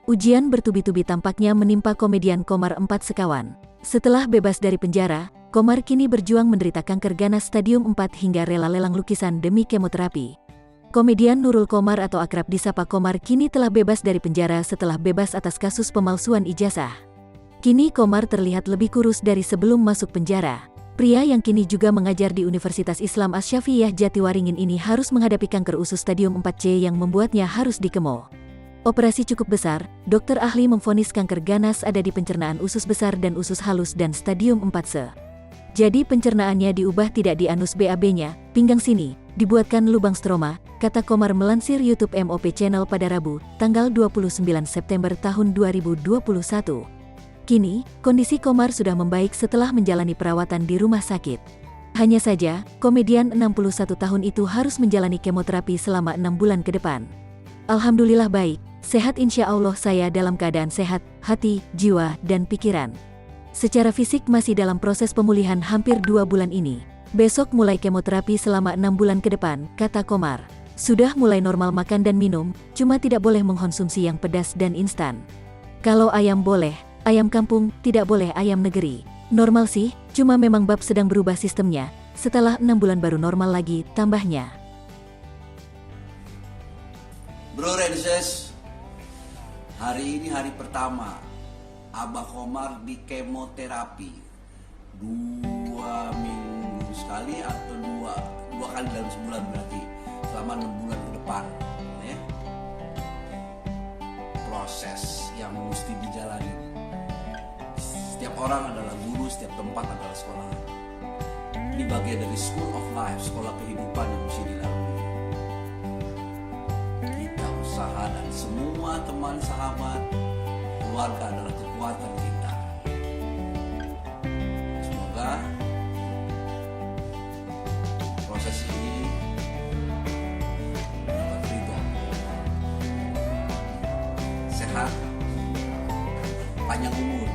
Ujian bertubi-tubi tampaknya menimpa komedian Komar 4 Sekawan. Setelah bebas dari penjara, Komar kini berjuang menderita kanker ganas stadium 4 hingga rela lelang lukisan demi kemoterapi. Komedian Nurul Komar atau akrab disapa Komar kini telah bebas dari penjara setelah bebas atas kasus pemalsuan ijazah. Kini Komar terlihat lebih kurus dari sebelum masuk penjara. Pria yang kini juga mengajar di Universitas Islam Asy-Syafi'iyah Jatiwaringin ini harus menghadapi kanker usus stadium 4C yang membuatnya harus dikemo. Operasi cukup besar, dokter ahli memvonis kanker ganas ada di pencernaan usus besar dan usus halus dan stadium 4C. Jadi pencernaannya diubah tidak di anus BAB-nya, pinggang sini, dibuatkan lubang stroma, kata Komar melansir YouTube MOP Channel pada Rabu, tanggal 29 September tahun 2021. Kini, kondisi Komar sudah membaik setelah menjalani perawatan di rumah sakit. Hanya saja, komedian 61 tahun itu harus menjalani kemoterapi selama 6 bulan ke depan. Alhamdulillah baik, sehat insya Allah saya dalam keadaan sehat, hati, jiwa, dan pikiran. Secara fisik masih dalam proses pemulihan hampir 2 bulan ini. Besok mulai kemoterapi selama 6 bulan ke depan, kata Komar. Sudah mulai normal makan dan minum, cuma tidak boleh mengkonsumsi yang pedas dan instan. Kalau ayam boleh, ayam kampung, tidak boleh ayam negeri. Normal sih, cuma memang bab sedang berubah sistemnya. Setelah 6 bulan baru normal lagi, tambahnya. Bro Renses, hari ini hari pertama Abah Komar di kemoterapi 2 minggu sekali atau dua kali dalam sebulan, berarti selama 6 bulan ke depan ya. Proses yang mesti dijalani. Setiap orang adalah guru, setiap tempat adalah sekolah. Ini bagian dari school of life, sekolah kehidupan yang mesti dilalui. Usaha dan semua teman sahabat keluarga adalah kekuatan kita. Semoga proses ini dapat ridho, sehat, panjang umur.